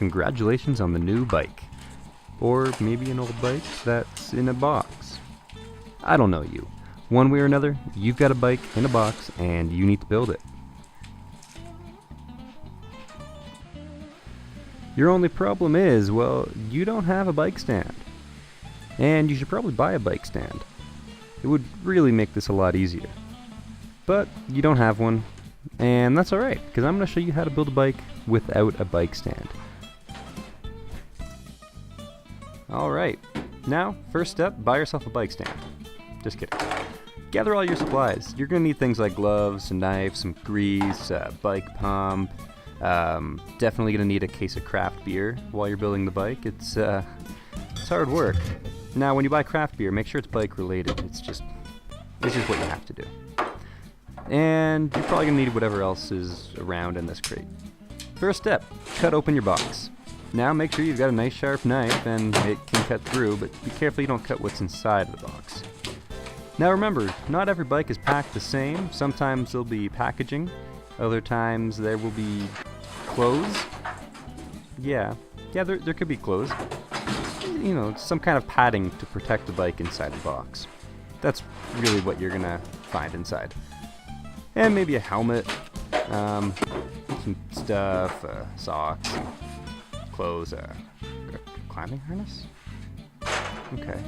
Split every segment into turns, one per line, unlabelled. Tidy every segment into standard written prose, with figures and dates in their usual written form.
congratulations on the new bike. Or maybe an old bike that's in a box. I don't know you. One way or another, you've got a bike in a box and you need to build it. Your only problem is, well, you don't have a bike stand. And you should probably buy a bike stand. It would really make this a lot easier. But you don't have one, and that's alright, because I'm going to show you how to build a bike without a bike stand. Alright, now, first step, buy yourself a bike stand. Just kidding. Gather all your supplies. You're going to need things like gloves, a knife, some grease, a bike pump. Definitely going to need a case of craft beer while you're building the bike. It's hard work. Now, when you buy craft beer, make sure it's bike related. It's just what you have to do. And you're probably going to need whatever else is around in this crate. First step, cut open your box. Now make sure you've got a nice sharp knife and it can cut through, but be careful you don't cut what's inside of the box. Now remember, not every bike is packed the same. Sometimes there'll be packaging, other times there will be clothes. Yeah, there could be clothes. You know, some kind of padding to protect the bike inside the box. That's really what you're gonna find inside. And maybe a helmet, some stuff, socks, clothes, a climbing harness? Okay.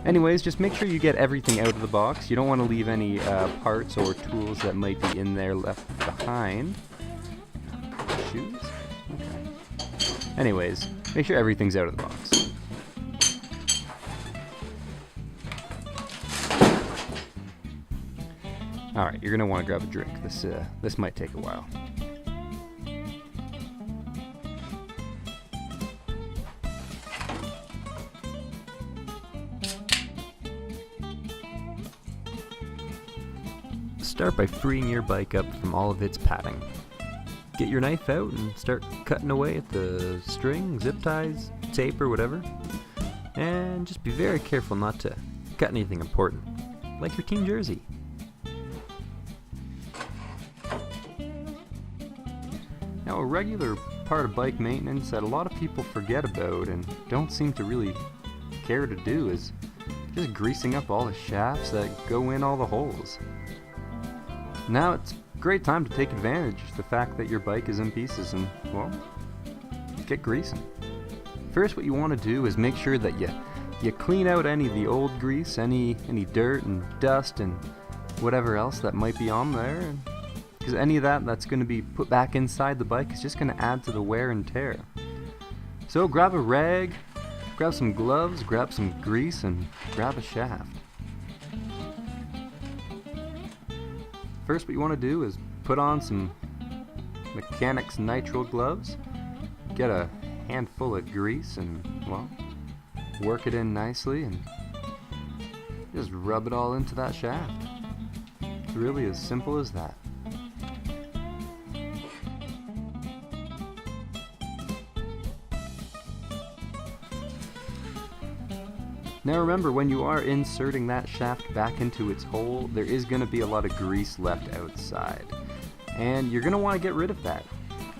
Anyways, just make sure you get everything out of the box. You don't want to leave any parts or tools that might be in there left behind. Shoes? Okay. Anyways, make sure everything's out of the box. Alright, you're going to want to grab a drink. This might take a while. Start by freeing your bike up from all of its padding. Get your knife out and start cutting away at the string, zip ties, tape or whatever. And just be very careful not to cut anything important, like your team jersey. Now, a regular part of bike maintenance that a lot of people forget about and don't seem to really care to do is just greasing up all the shafts that go in all the holes. Now it's a great time to take advantage of the fact that your bike is in pieces and, well, get greasing. First, what you want to do is make sure that you clean out any of the old grease, any dirt and dust and whatever else that might be on there. Because any of that's going to be put back inside the bike is just going to add to the wear and tear. So grab a rag, grab some gloves, grab some grease, and grab a shaft. First, what you want to do is put on some Mechanics Nitrile gloves, get a handful of grease and, well, work it in nicely and just rub it all into that shaft. It's really as simple as that. Now remember, when you are inserting that shaft back into its hole, there is going to be a lot of grease left outside. And you're going to want to get rid of that.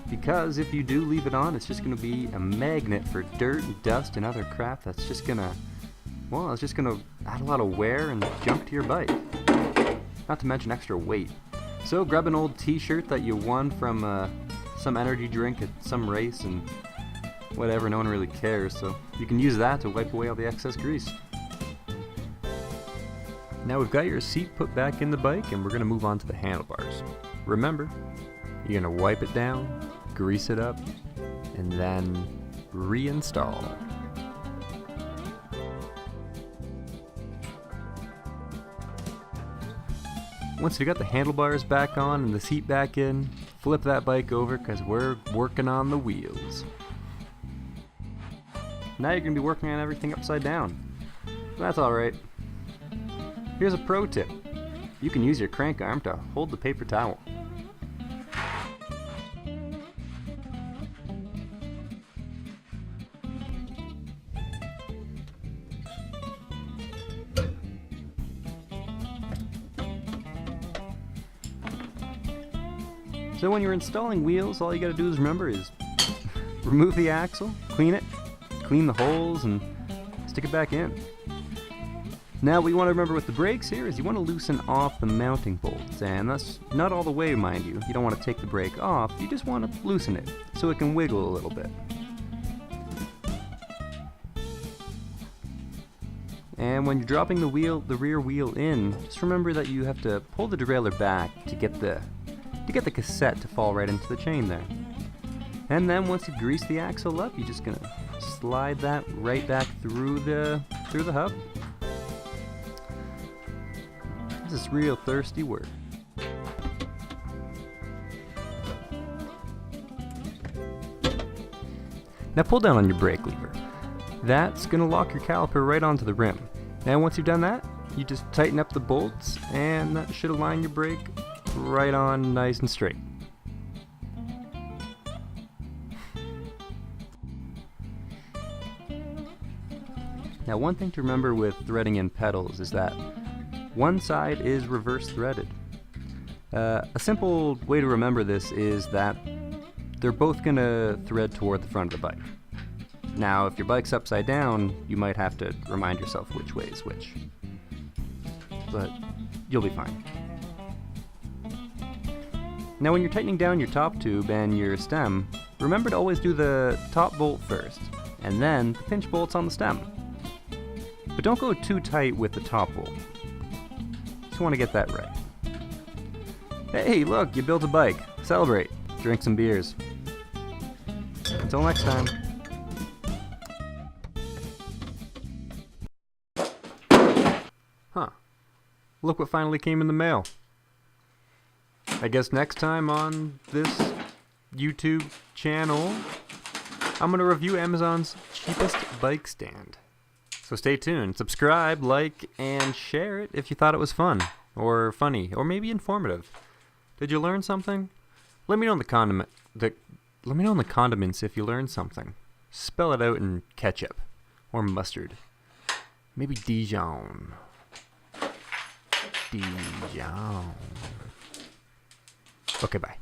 Because if you do leave it on, it's just going to be a magnet for dirt and dust and other crap that's just going to, well, it's just going to add a lot of wear and junk to your bike. Not to mention extra weight. So grab an old t-shirt that you won from some energy drink at some race and whatever, no one really cares, so you can use that to wipe away all the excess grease. Now we've got your seat put back in the bike and we're going to move on to the handlebars. Remember, you're going to wipe it down, grease it up, and then reinstall. Once you got the handlebars back on and the seat back in, flip that bike over because we're working on the wheels. Now you're going to be working on everything upside down. That's alright. Here's a pro tip. You can use your crank arm to hold the paper towel. So when you're installing wheels, all you gotta do is remember is remove the axle, clean it, clean the holes, and stick it back in. Now what you want to remember with the brakes here is you want to loosen off the mounting bolts, and that's not all the way, mind you. You don't want to take the brake off, you just want to loosen it so it can wiggle a little bit. And when you're dropping the rear wheel in, just remember that you have to pull the derailleur back to get the cassette to fall right into the chain there. And then once you grease the axle up, you're just gonna slide that right back through the hub. This is real thirsty work. Now pull down on your brake lever. That's gonna lock your caliper right onto the rim. And once you've done that, you just tighten up the bolts, and that should align your brake right on nice and straight. Now one thing to remember with threading in pedals is that one side is reverse threaded. A simple way to remember this is that they're both gonna thread toward the front of the bike. Now if your bike's upside down, you might have to remind yourself which way is which. But you'll be fine. Now when you're tightening down your top tube and your stem, remember to always do the top bolt first, and then the pinch bolts on the stem. But don't go too tight with the top bolt. Just want to get that right. Hey, look, you built a bike. Celebrate. Drink some beers. Until next time. Huh. Look what finally came in the mail. I guess next time on this YouTube channel, I'm going to review Amazon's cheapest bike stand. So stay tuned, subscribe, like, and share it if you thought it was fun, or funny, or maybe informative. Did you learn something? Let me know in the condiments if you learned something. Spell it out in ketchup or mustard. Maybe Dijon. Dijon. Okay, bye.